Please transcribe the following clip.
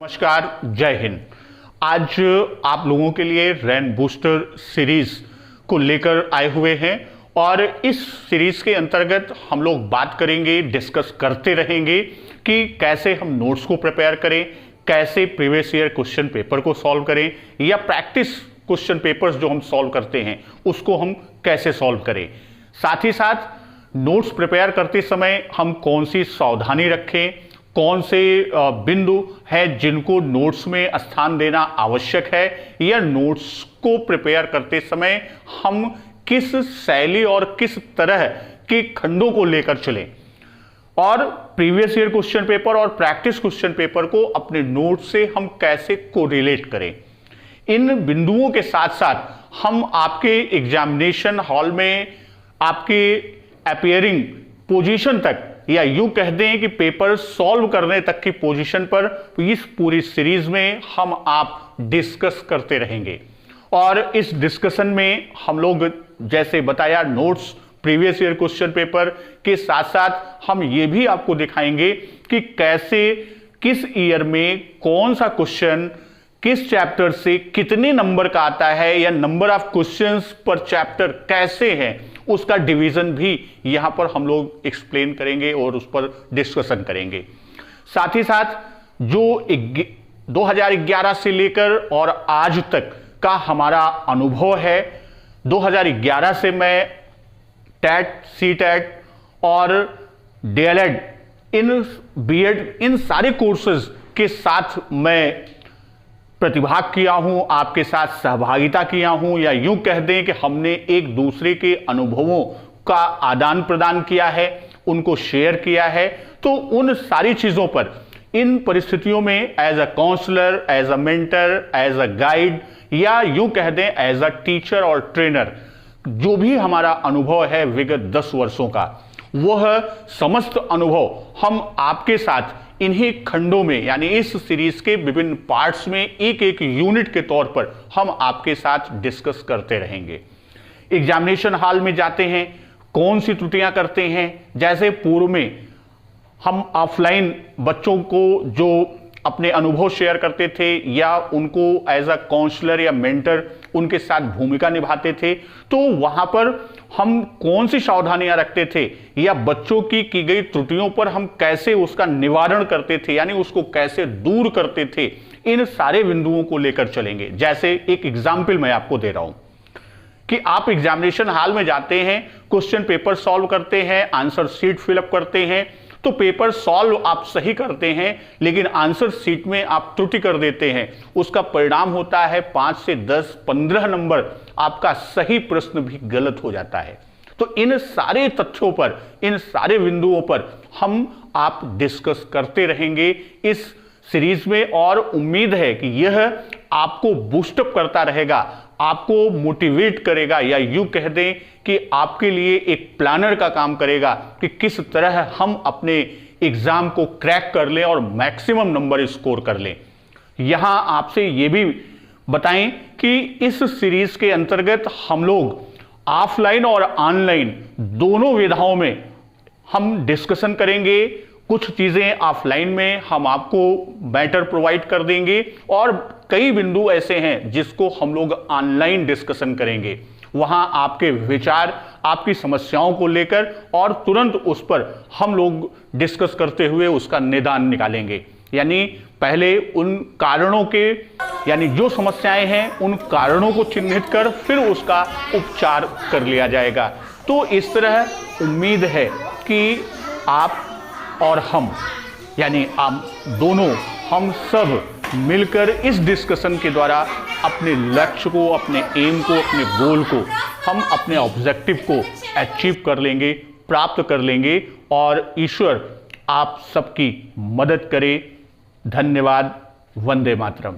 नमस्कार, जय हिंद। आज आप लोगों के लिए रैन बूस्टर सीरीज को लेकर आए हुए हैं और इस सीरीज के अंतर्गत हम लोग बात करेंगे, डिस्कस करते रहेंगे कि कैसे हम नोट्स को प्रिपेयर करें, कैसे प्रीवियस ईयर क्वेश्चन पेपर को सॉल्व करें या प्रैक्टिस क्वेश्चन पेपर्स जो हम सॉल्व करते हैं उसको हम कैसे सॉल्व करें। साथ ही साथ नोट्स प्रिपेयर करते समय हम कौन सी सावधानी रखें, कौन से बिंदु हैं जिनको नोट्स में स्थान देना आवश्यक है, या नोट्स को प्रिपेयर करते समय हम किस शैली और किस तरह के खंडों को लेकर चलें, और प्रीवियस ईयर क्वेश्चन पेपर और प्रैक्टिस क्वेश्चन पेपर को अपने नोट से हम कैसे कोरिलेट करें। इन बिंदुओं के साथ साथ हम आपके एग्जामिनेशन हॉल में आपके अपीयरिंग पोजीशन तक, या यूं कह दें कि पेपर सॉल्व करने तक की पोजीशन पर इस पूरी सीरीज में हम आप डिस्कस करते रहेंगे। और इस डिस्कशन में हम लोग जैसे बताया notes, previous year question paper के साथ साथ हम ये भी आपको दिखाएंगे कि कैसे किस ईयर में कौन सा क्वेश्चन किस चैप्टर से कितने नंबर का आता है, या नंबर ऑफ क्वेश्चंस पर चैप्टर कैसे हैं, उसका डिवीजन भी यहां पर हम लोग एक्सप्लेन करेंगे और उस पर डिस्कशन करेंगे। साथ ही साथ जो 2011 से लेकर और आज तक का हमारा अनुभव है, 2011 से मैं टेट, सीटेट और डीएलएड, इन बीएड, इन सारे कोर्सेज के साथ मैं प्रतिभाग किया हूं, आपके साथ सहभागिता किया हूं, या यूं कह दें कि हमने एक दूसरे के अनुभवों का आदान प्रदान किया है, उनको शेयर किया है। तो उन सारी चीजों पर इन परिस्थितियों में as a counsellor, as a mentor, as a guide, या यूं कह दें एज अ टीचर और ट्रेनर, जो भी हमारा अनुभव है विगत 10 वर्षों का, वह समस्त अनुभव हम आपके साथ इन्हीं खंडों में, यानी इस सीरीज के विभिन्न पार्ट्स में एक एक यूनिट के तौर पर हम आपके साथ डिस्कस करते रहेंगे। एग्जामिनेशन हॉल में जाते हैं, कौन सी त्रुटियां करते हैं, जैसे पूर्व में हम ऑफलाइन बच्चों को जो अपने अनुभव शेयर करते थे या उनको एज अ काउंसलर या मेंटर उनके साथ भूमिका निभाते थे, तो वहां पर हम कौन सी सावधानियां रखते थे, या बच्चों की गई त्रुटियों पर हम कैसे उसका निवारण करते थे, यानी उसको कैसे दूर करते थे, इन सारे बिंदुओं को लेकर चलेंगे। जैसे एक एग्जाम्पल मैं आपको दे रहा हूं कि आप एग्जामिनेशन हॉल में जाते हैं, क्वेश्चन पेपर सॉल्व करते हैं, आंसर शीट फिलअप करते हैं, तो पेपर सॉल्व आप सही करते हैं लेकिन आंसर शीट में आप त्रुटि कर देते हैं, उसका परिणाम होता है 5 से 10, 15 नंबर आपका सही प्रश्न भी गलत हो जाता है। तो इन सारे तथ्यों पर, इन सारे बिंदुओं पर हम आप डिस्कस करते रहेंगे इस सीरीज में, और उम्मीद है कि यह आपको बूस्टअप करता रहेगा, आपको मोटिवेट करेगा, या यूं कह दें कि आपके लिए एक प्लानर का काम करेगा कि किस तरह हम अपने एग्जाम को क्रैक कर लें और मैक्सिमम नंबर स्कोर कर लें। यहां आपसे यह भी बताएं कि इस सीरीज के अंतर्गत हम लोग ऑफलाइन और ऑनलाइन दोनों विधाओं में हम डिस्कशन करेंगे। कुछ चीजें ऑफलाइन में हम आपको मैटर प्रोवाइड कर देंगे, और कई बिंदु ऐसे हैं जिसको हम लोग ऑनलाइन डिस्कशन करेंगे। वहां आपके विचार, आपकी समस्याओं को लेकर और तुरंत उस पर हम लोग डिस्कस करते हुए उसका निदान निकालेंगे। यानी पहले उन कारणों के, यानी जो समस्याएं हैं उन कारणों को चिन्हित कर फिर उसका उपचार कर लिया जाएगा। तो इस तरह उम्मीद है कि आप और हम, यानी आप दोनों, हम सब मिलकर इस डिस्कशन के द्वारा अपने लक्ष्य को, अपने एम को, अपने गोल को, हम अपने ऑब्जेक्टिव को अचीव कर लेंगे, प्राप्त कर लेंगे, और ईश्वर आप सबकी मदद करे। धन्यवाद। वंदे मातरम।